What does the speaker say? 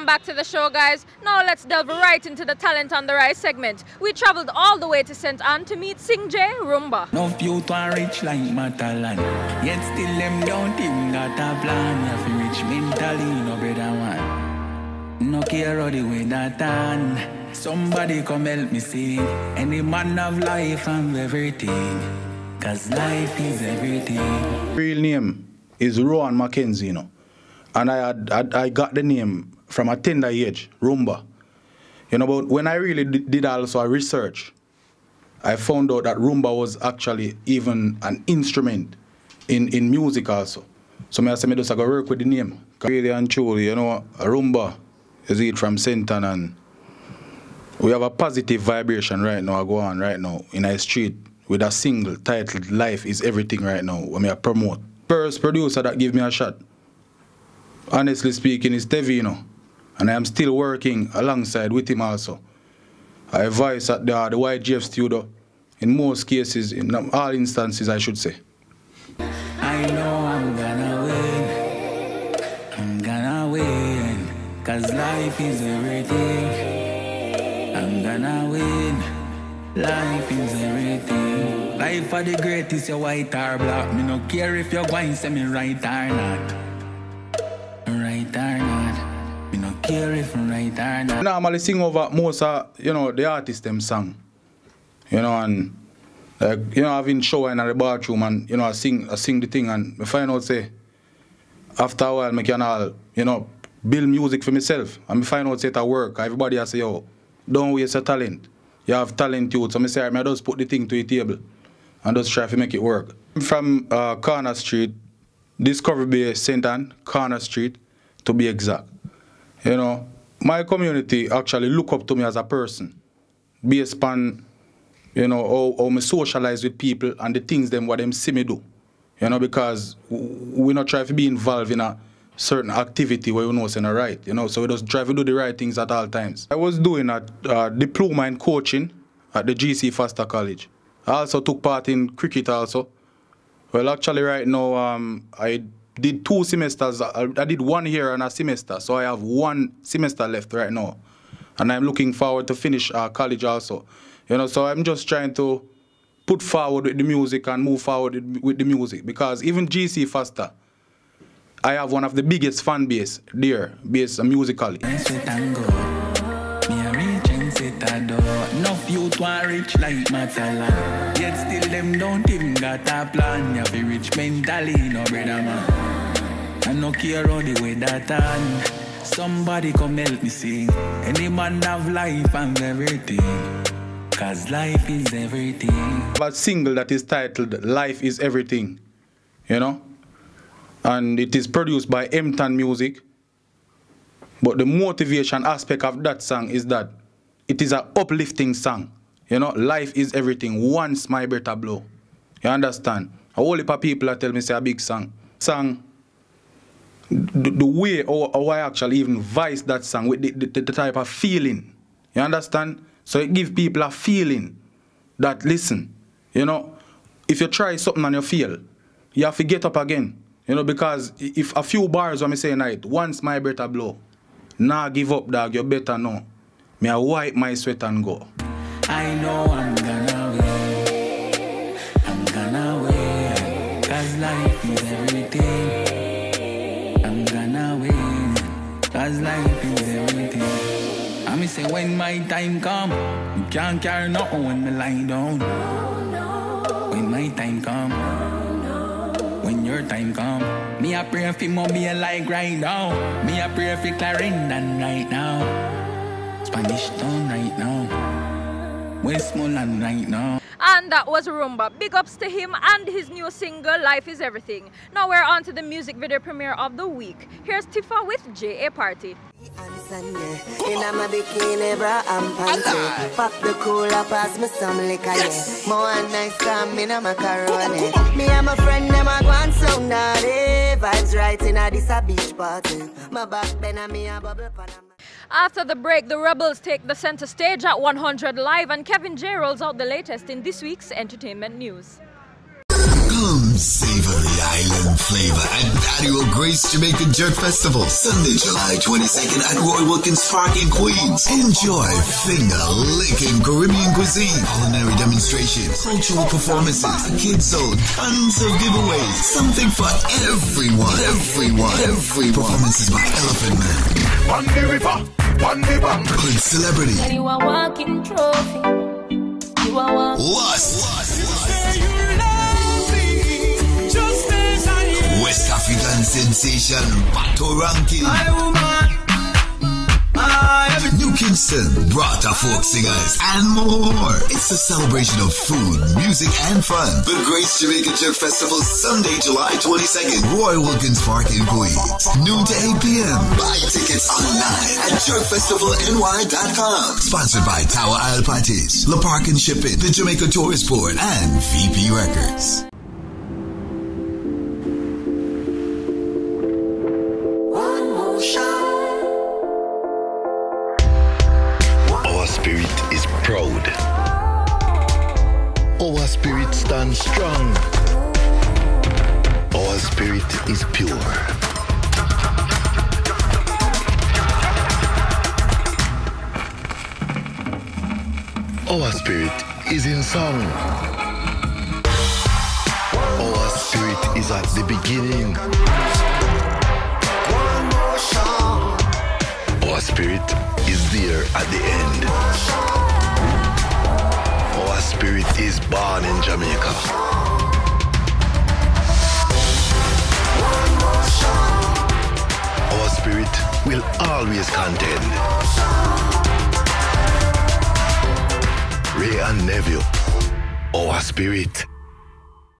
Welcome back to the show, guys. Now let's delve right into the Talent on the Rise segment. We traveled all the way to St. Anne to meet Teejay, Rhumba. No youth are rich like Matalan, yet still them don't even got a plan. You feel rich mentally, no better one. No care how the way that on. Somebody come help me sing. Any man of life and everything, cause life is everything. Real name is Rowan Mackenzie, you know. And I got the name from a tender age, Rhumba. You know, but when I really did also a research, I found out that Rhumba was actually even an instrument in music also. So I said, I just go work with the name. Really and truly, you know, Rhumba is it from St. Anne, and we have a positive vibration right now, go on right now in our street with a single titled Life is Everything right now, when I promote. First producer that gave me a shot, honestly speaking, is Tevi, you know. And I am still working alongside with him also. I voice at the YGF studio in most cases, in all instances, I should say. I know I'm gonna win. I'm gonna win. Cause life is everything. I'm gonna win. Life is everything. Life are the greatest, you white or black. Me no care if you're going to say me right or not. Right or not. Me no care if I'm right or not. I normally sing over most of, you know, the artist them song. You know, and like, you know, I've been showing in the bathroom and, you know, I sing the thing and I find out say, after a while I can all, you know, build music for myself. And I find out say it at work. Everybody has say, yo, don't waste your talent. You have talent too. So I say, I just put the thing to the table and just try to make it work. I'm from Corner Street, Discovery Bay, St. Anne, Corner Street, to be exact. You know, my community actually look up to me as a person, based on, you know, how I socialize with people and the things them what them see me do. You know, because we not try to be involved in a certain activity where we know it's not right, you know, so we just try to do the right things at all times. I was doing a diploma in coaching at the GC Foster College. I also took part in cricket also. Well, actually right now, I did 2 semesters. I did 1 year and a semester, so I have 1 semester left right now. And I'm looking forward to finish college also. You know, so I'm just trying to put forward with the music and move forward with the music, because even GC Foster, I have one of the biggest fan base there, based musically. Enough youth want rich like Matalan, yet still them don't even got a plan. You be rich mentally, no brother man. I no care how the way that on. Somebody come help me sing. Any man have life and everything, cause life is everything. I have a single that is titled Life is Everything, you know, and it is produced by M-Tan Music. But the motivation aspect of that song is that it is an uplifting song. You know, life is everything. Once my better blow. You understand? A whole heap of people that tell me say a big song. The way how I actually even voice that song with the type of feeling. You understand? So it gives people a feeling that, listen, you know, if you try something and you fail, you have to get up again. You know, because if a few bars when me say night, once my better blow, nah give up, dog, you better know. Me I wipe my sweat and go. I know I'm gonna win. I'm gonna win. Cause life is everything. I'm gonna win. Cause life is everything. I me say when my time come, you can't carry nothing when me lie down. When my time come, when your time come, me I pray for mommy like right now. Me I pray for Clarendon right now. Spanish Town right now, Westmoreland right now. And that was Rhumba. Big ups to him and his new single, Life is Everything. Now we're on to the music video premiere of the week. Here's Tifa with J.A. Party. In a my bikini, bra, and panty. Pop the cooler, pass me some liquor, yeah. More nice time, me no macaroni. Me and my friend, them a go and sound naughty. Vibes right in a this a beach party. My back then and me a bubble pan. After the break, the Rebels take the center stage at 100 Live, and Kevin J rolls out the latest in this week's entertainment news. Savor the island flavor at annual Grace Jamaican Jerk Festival, Sunday, July 22nd at Roy Wilkins Park in Queens. Enjoy finger-licking Caribbean cuisine, culinary demonstrations, cultural performances, a kids zone, tons of giveaways, something for everyone. Performances by Elephant Man, On the river, on the bank. Hood Celebrity, And you are walking trophy. You are walking. Lust, Just West African sensation, Bato Ranking, New Kingston, Brata folk singers, and more. It's a celebration of food, music, and fun. The Grace Jamaica Jerk Festival, Sunday, July 22nd, Roy Wilkins Park in Queens. Noon to 8 p.m. Buy tickets online at jerkfestivalny.com. Sponsored by Tower Isle Parties, La Park and Shipping, the Jamaica Tourist Board, and VP Records. One more shot. Our spirit is proud. Our spirit stands strong. Our spirit is pure. Our spirit is in song. Our spirit is at the beginning. Our spirit is there at the end. Our spirit is born in Jamaica. Our spirit will always contend. Ray and Neville, our spirit.